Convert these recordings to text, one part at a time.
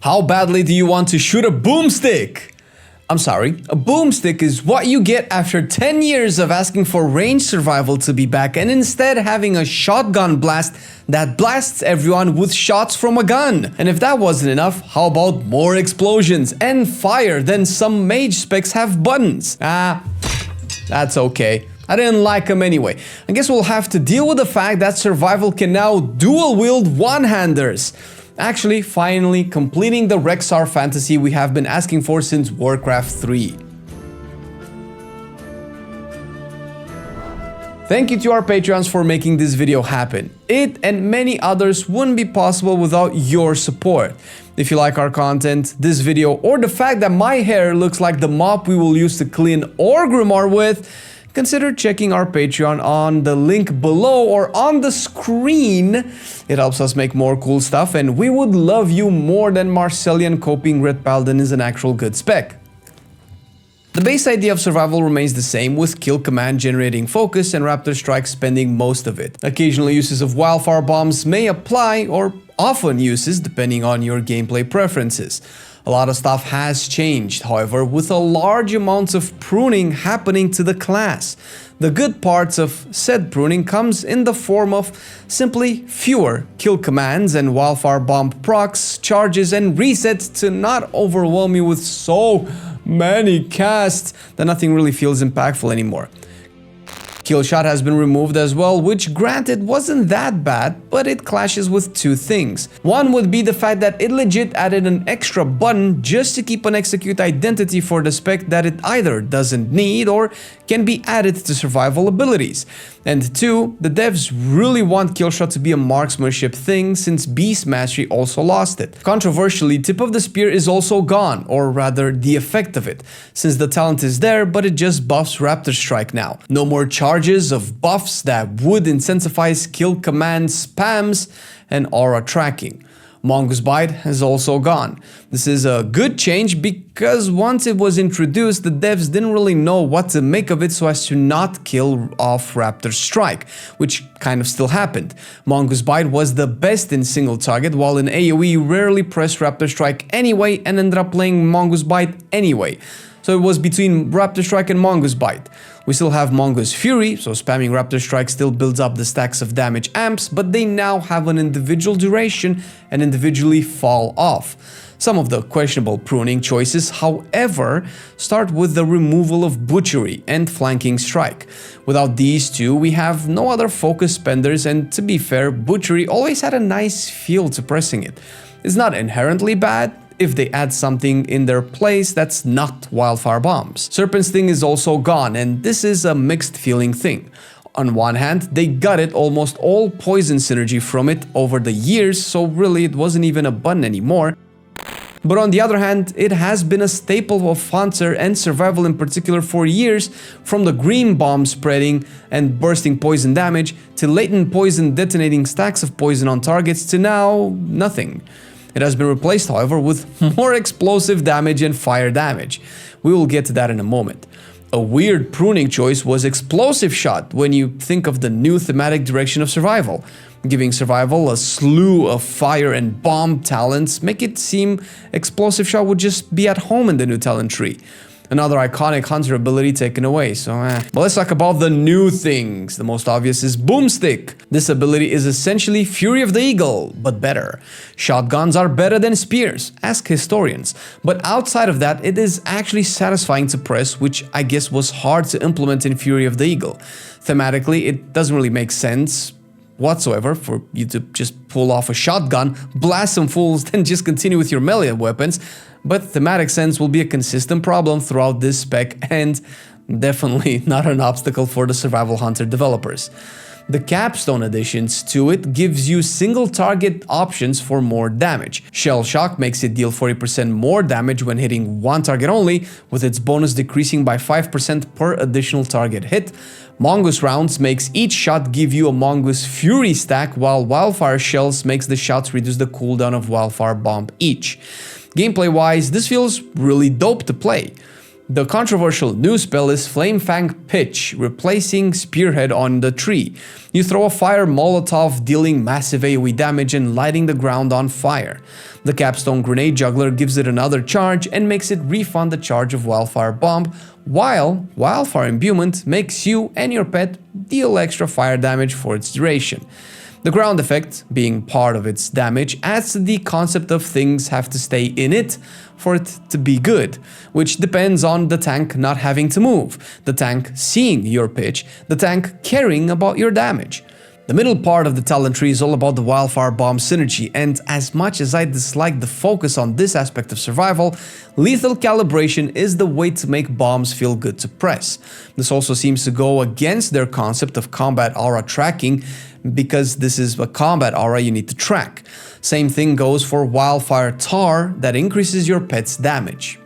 How badly do you want to shoot a boomstick? I'm sorry, a boomstick is what you get after 10 years of asking for range survival to be back and instead having a shotgun blast that blasts everyone with shots from a gun. And if that wasn't enough, how about more explosions and fire than some mage specs have buttons? That's okay. I didn't like them anyway. I guess we'll have to deal with the fact that survival can now dual wield one-handers. Actually, finally completing the Rexxar fantasy we have been asking for since Warcraft 3. Thank you to our Patreons for making this video happen. It and many others wouldn't be possible without your support. If you like our content, this video, or the fact that my hair looks like the mop we will use to clean our Grimoire with, consider checking our Patreon on the link below or on the screen. It helps us make more cool stuff, and we would love you more than Marcelian coping Red Paladin is an actual good spec. The base idea of survival remains the same, with kill command generating focus and Raptor Strike spending most of it. Occasional uses of wildfire bombs may apply, or often uses depending on your gameplay preferences. A lot of stuff has changed, however, with a large amount of pruning happening to the class. The good parts of said pruning comes in the form of simply fewer kill commands and wildfire bomb procs, charges and resets to not overwhelm you with so many casts that nothing really feels impactful anymore. Killshot has been removed as well, which granted wasn't that bad, but it clashes with two things. One would be the fact that it legit added an extra button just to keep an execute identity for the spec that it either doesn't need or can be added to survival abilities. And two, the devs really want Killshot to be a marksmanship thing since Beast Mastery also lost it. Controversially, Tip of the Spear is also gone, or rather the effect of it, since the talent is there but it just buffs Raptor Strike now. No more charges of buffs that would incentivize kill command spams and aura tracking. Mongoose Bite has also gone. This is a good change because once it was introduced, the devs didn't really know what to make of it so as to not kill off Raptor Strike, which kind of still happened. Mongoose Bite was the best in single target, while in AoE you rarely pressed Raptor Strike anyway and ended up playing Mongoose Bite anyway. So it was between Raptor Strike and Mongoose Bite. We still have Mongoose Fury, so spamming Raptor Strike still builds up the stacks of damage amps, but they now have an individual duration and individually fall off. Some of the questionable pruning choices, however, start with the removal of Butchery and Flanking Strike. Without these two, we have no other focus spenders, and to be fair, Butchery always had a nice feel to pressing it. It's not inherently bad if they add something in their place that's not wildfire bombs. Serpent Sting is also gone, and this is a mixed feeling thing. On one hand, they gutted almost all poison synergy from it over the years, so really it wasn't even a button anymore. But on the other hand, it has been a staple of Hunter and survival in particular for years, from the green bomb spreading and bursting poison damage, to latent poison detonating stacks of poison on targets, to now nothing. It has been replaced, however, with more explosive damage and fire damage. We will get to that in a moment. A weird pruning choice was Explosive Shot when you think of the new thematic direction of survival. Giving survival a slew of fire and bomb talents make it seem Explosive Shot would just be at home in the new talent tree. Another iconic hunter ability taken away, so But let's talk about the new things. The most obvious is Boomstick. This ability is essentially Fury of the Eagle, but better. Shotguns are better than spears, ask historians. But outside of that, it is actually satisfying to press, which I guess was hard to implement in Fury of the Eagle. Thematically, it doesn't really make sense whatsoever for you to just pull off a shotgun, blast some fools, then just continue with your melee weapons. But thematic sense will be a consistent problem throughout this spec and definitely not an obstacle for the Survival Hunter developers. The capstone additions to it gives you single target options for more damage. Shell Shock makes it deal 40% more damage when hitting one target only, with its bonus decreasing by 5% per additional target hit. Mongoose Rounds makes each shot give you a Mongoose Fury stack, while Wildfire Shells makes the shots reduce the cooldown of Wildfire Bomb each. Gameplay wise, this feels really dope to play. The controversial new spell is Flamefang Pitch, replacing Spearhead on the tree. You throw a fire Molotov, dealing massive AoE damage and lighting the ground on fire. The capstone Grenade Juggler gives it another charge and makes it refund the charge of Wildfire Bomb, while Wildfire Imbuement makes you and your pet deal extra fire damage for its duration. The ground effect, being part of its damage, adds to the concept of things have to stay in it for it to be good, which depends on the tank not having to move, the tank seeing your pitch, the tank caring about your damage. The middle part of the talent tree is all about the Wildfire Bomb synergy, and as much as I dislike the focus on this aspect of survival, lethal calibration is the way to make bombs feel good to press. This also seems to go against their concept of combat aura tracking, because this is a combat aura you need to track. Same thing goes for Wildfire Tar that increases your pet's damage.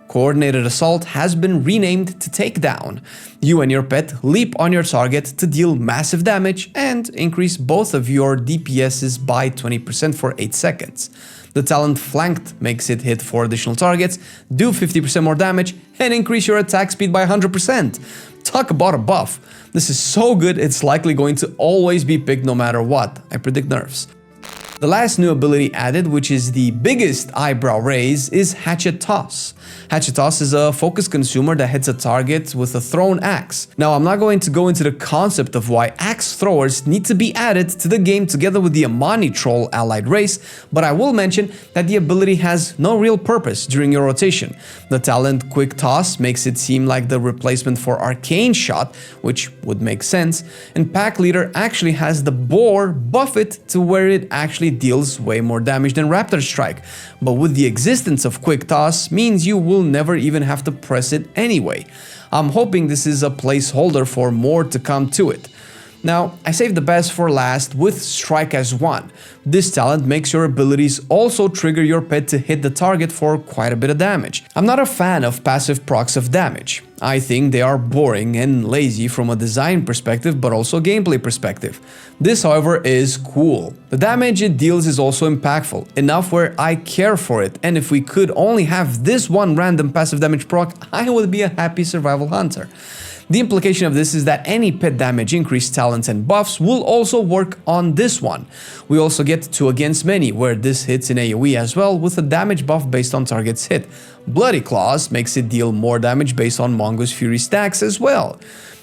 Coordinated Assault has been renamed to Takedown. You and your pet leap on your target to deal massive damage and increase both of your DPSs by 20% for 8 seconds. The talent Flanked makes it hit 4 additional targets, do 50% more damage, and increase your attack speed by 100%. Talk about a buff. This is so good it's likely going to always be picked no matter what. I predict nerfs. The last new ability added, which is the biggest eyebrow raise, is Hatchet Toss. Hatchet Toss is a focus consumer that hits a target with a thrown axe. Now, I'm not going to go into the concept of why axe throwers need to be added to the game together with the Amani Troll allied race, but I will mention that the ability has no real purpose during your rotation. The talent Quick Toss makes it seem like the replacement for Arcane Shot, which would make sense, and Pack Leader actually has the Boar buff it to where it actually deals way more damage than Raptor Strike, but with the existence of Quick Toss means you will never even have to press it anyway. I'm hoping this is a placeholder for more to come to it. Now, I saved the best for last with Strike as One. This talent makes your abilities also trigger your pet to hit the target for quite a bit of damage. I'm not a fan of passive procs of damage. I think they are boring and lazy from a design perspective, but also gameplay perspective. This, however, is cool. The damage it deals is also impactful, enough where I care for it, and if we could only have this one random passive damage proc, I would be a happy survival hunter. The implication of this is that any pet damage increase talents and buffs will also work on this one. We also get 2 against many, where this hits in AoE as well with a damage buff based on targets hit. Bloody Claws makes it deal more damage based on Mongoose Fury stacks as well.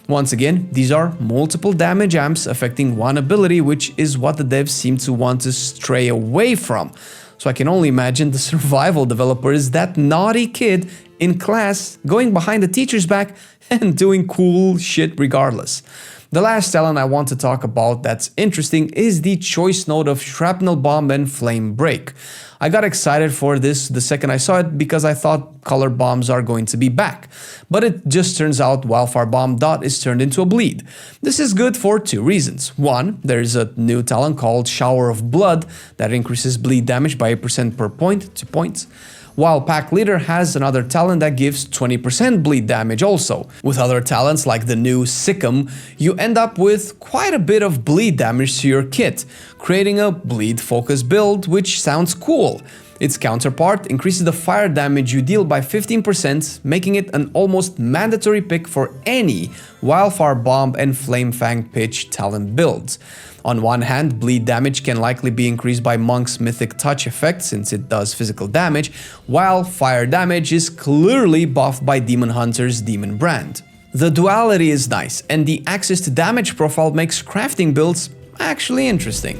Once again, these are multiple damage amps affecting one ability, which is what the devs seem to want to stray away from. So I can only imagine the survival developer is that naughty kid in class going behind the teacher's back and doing cool shit regardless. The last talent I want to talk about that's interesting is the choice node of Shrapnel Bomb and Flame Break. I got excited for this the second I saw it because I thought color bombs are going to be back, but it just turns out Wildfire Bomb Dot is turned into a bleed. This is good for 2 reasons. One, there's a new talent called Shower of Blood that increases bleed damage by 8% per point, 2 points. While Pack Leader has another talent that gives 20% bleed damage also. With other talents like the new Sikkim, you end up with quite a bit of bleed damage to your kit, creating a bleed focus build, which sounds cool. Its counterpart increases the fire damage you deal by 15%, making it an almost mandatory pick for any Wildfire Bomb and Flamefang Pitch talent builds. On one hand, bleed damage can likely be increased by Monk's Mythic Touch effect since it does physical damage, while fire damage is clearly buffed by Demon Hunter's Demon Brand. The duality is nice, and the access to damage profile makes crafting builds actually interesting.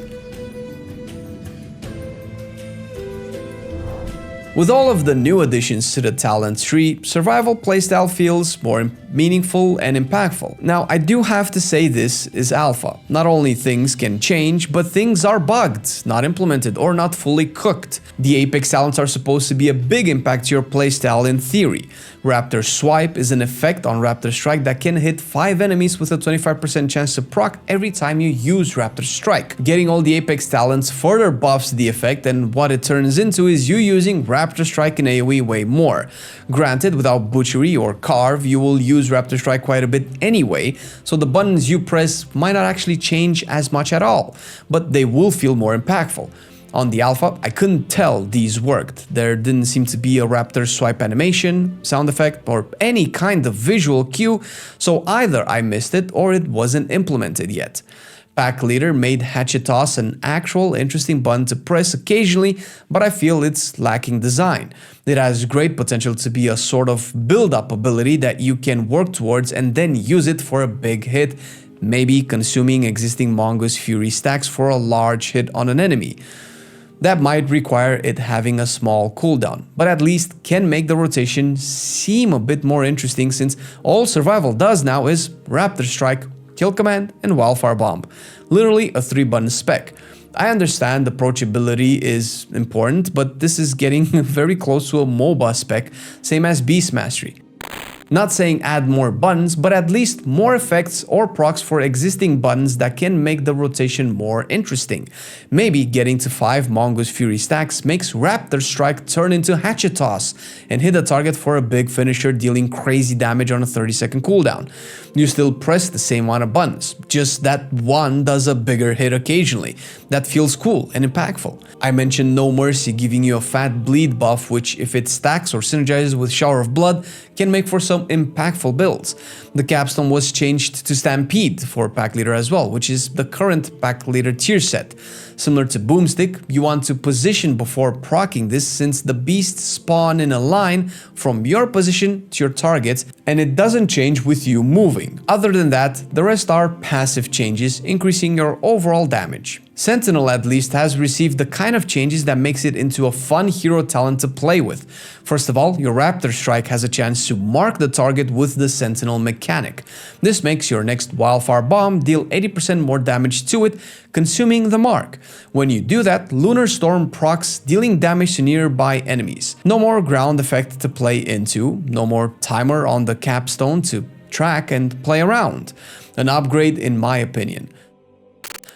With all of the new additions to the talent tree, survival playstyle feels more meaningful and impactful. Now, I do have to say this is alpha. Not only things can change, but things are bugged, not implemented, or not fully cooked. The Apex talents are supposed to be a big impact to your playstyle in theory. Raptor Swipe is an effect on Raptor Strike that can hit 5 enemies with a 25% chance to proc every time you use Raptor Strike. Getting all the Apex talents further buffs the effect, and what it turns into is you using Raptor Strike in AoE way more. Granted, without Butchery or Carve, you will use Raptor Strike quite a bit anyway, so the buttons you press might not actually change as much at all, but they will feel more impactful. On the alpha, I couldn't tell these worked. There didn't seem to be a raptor swipe animation, sound effect, or any kind of visual cue, so either I missed it or it wasn't implemented yet. Pack Leader made Hatchet Toss an actual interesting button to press occasionally, but I feel it's lacking design. It has great potential to be a sort of build-up ability that you can work towards and then use it for a big hit, maybe consuming existing Mongoose Fury stacks for a large hit on an enemy. That might require it having a small cooldown, but at least can make the rotation seem a bit more interesting since all survival does now is Raptor Strike, Kill Command, and Wildfire Bomb. Literally a 3-button spec. I understand approachability is important, but this is getting very close to a MOBA spec, same as Beast Mastery. Not saying add more buttons, but at least more effects or procs for existing buttons that can make the rotation more interesting. Maybe getting to 5 Mongoose Fury stacks makes Raptor Strike turn into Hatchet Toss and hit a target for a big finisher dealing crazy damage on a 30-second cooldown. You still press the same amount of buttons, just that one does a bigger hit occasionally. That feels cool and impactful. I mentioned No Mercy giving you a fat bleed buff, which if it stacks or synergizes with Shower of Blood, can make for some impactful builds. The capstone was changed to Stampede for Pack Leader as well, which is the current Pack Leader tier set. Similar to Boomstick, you want to position before proccing this since the beasts spawn in a line from your position to your target and it doesn't change with you moving. Other than that, the rest are passive changes, increasing your overall damage. Sentinel at least has received the kind of changes that makes it into a fun hero talent to play with. First of all, your Raptor Strike has a chance to mark the target with the Sentinel mechanic. This makes your next Wildfire Bomb deal 80% more damage to it, consuming the mark. When you do that, Lunar Storm procs, dealing damage to nearby enemies. No more ground effect to play into, no more timer on the capstone to track and play around. An upgrade in my opinion.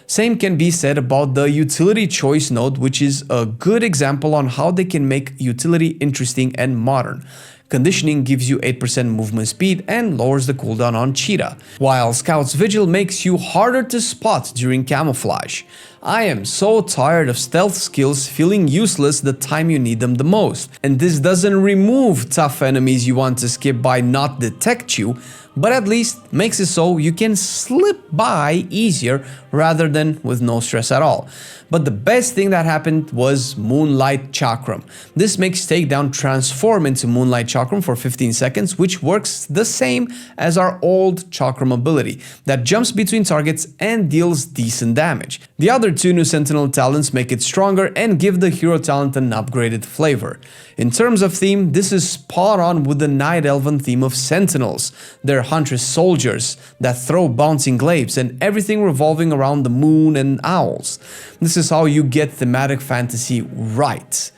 Same can be said about the utility choice node, which is a good example on how they can make utility interesting and modern. Conditioning gives you 8% movement speed and lowers the cooldown on Cheetah, while Scout's Vigil makes you harder to spot during camouflage. I am so tired of stealth skills feeling useless the time you need them the most, and this doesn't remove tough enemies you want to skip by not detect you, but at least makes it so you can slip by easier rather than with no stress at all. But the best thing that happened was Moonlight Chakram. This makes Takedown transform into Moonlight Chakram for 15 seconds, which works the same as our old Chakram ability that jumps between targets and deals decent damage. The other two new Sentinel talents make it stronger and give the hero talent an upgraded flavor. In terms of theme, this is spot on with the Night Elven theme of Sentinels. They're huntress soldiers that throw bouncing glaives and everything revolving around the moon and owls. This is how you get thematic fantasy right.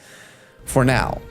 For now.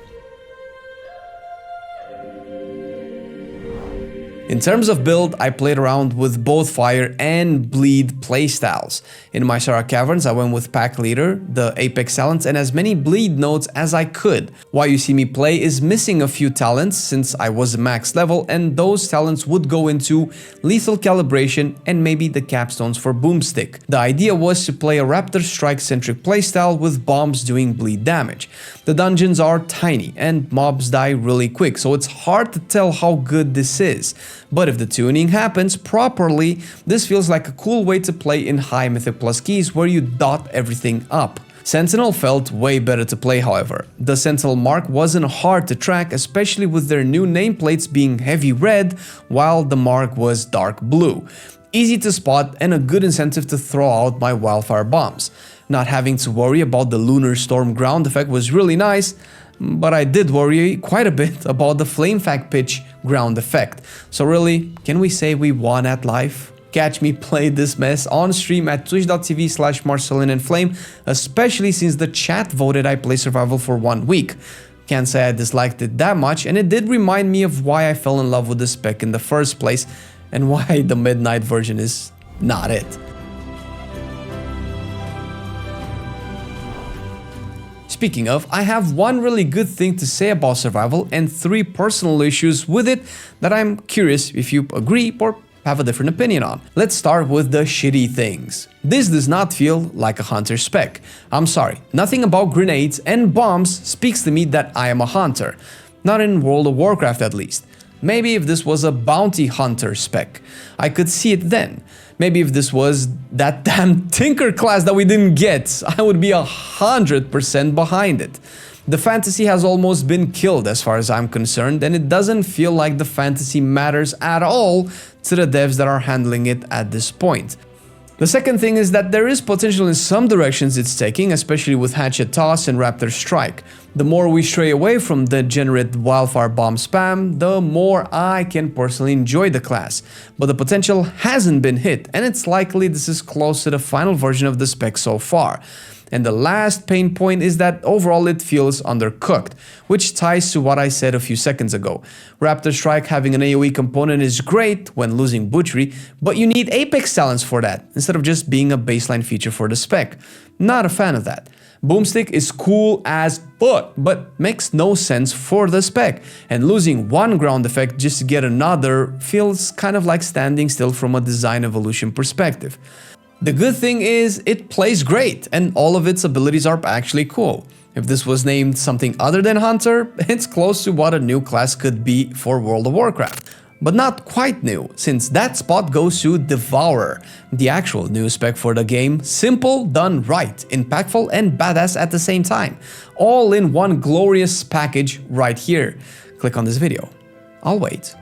In terms of build, I played around with both Fire and Bleed playstyles. In my Sarah Caverns, I went with Pack Leader, the Apex talents, and as many Bleed nodes as I could. Why you see me play is missing a few talents since I was max level, and those talents would go into Lethal Calibration and maybe the capstones for Boomstick. The idea was to play a Raptor Strike centric playstyle with bombs doing bleed damage. The dungeons are tiny and mobs die really quick, so it's hard to tell how good this is. But if the tuning happens properly, this feels like a cool way to play in high Mythic Plus keys where you dot everything up. Sentinel felt way better to play, however. The Sentinel mark wasn't hard to track, especially with their new nameplates being heavy red while the mark was dark blue. Easy to spot and a good incentive to throw out my wildfire bombs. Not having to worry about the Lunar Storm ground effect was really nice, but I did worry quite a bit about the Flamefang Pitch ground effect. So really, can we say we won at life? Catch me play this mess on stream at twitch.tv/Marcelian&Flame, especially since the chat voted I play survival for 1 week. Can't say I disliked it that much, and it did remind me of why I fell in love with the spec in the first place, and why the midnight version is not it. Speaking of, I have one really good thing to say about survival and 3 personal issues with it that I'm curious if you agree or have a different opinion on. Let's start with the shitty things. This does not feel like a hunter spec. I'm sorry, nothing about grenades and bombs speaks to me that I am a hunter. Not in World of Warcraft at least. Maybe if this was a bounty hunter spec, I could see it then. Maybe if this was that damn Tinker class that we didn't get, I would be 100% behind it. The fantasy has almost been killed as far as I'm concerned, and it doesn't feel like the fantasy matters at all to the devs that are handling it at this point. The second thing is that there is potential in some directions it's taking, especially with Hatchet Toss and Raptor Strike. The more we stray away from the degenerate Wildfire Bomb spam, the more I can personally enjoy the class. But the potential hasn't been hit, and it's likely this is close to the final version of the spec so far. And the last pain point is that overall it feels undercooked, which ties to what I said a few seconds ago. Raptor Strike having an AoE component is great when losing butchery, but you need Apex talents for that, instead of just being a baseline feature for the spec. Not a fan of that. Boomstick is cool as fuck, but makes no sense for the spec, and losing one ground effect just to get another feels kind of like standing still from a design evolution perspective. The good thing is, it plays great, and all of its abilities are actually cool. If this was named something other than Hunter, it's close to what a new class could be for World of Warcraft. But not quite new, since that spot goes to Devourer, the actual new spec for the game, simple, done right, impactful and badass at the same time. All in one glorious package right here. Click on this video. I'll wait.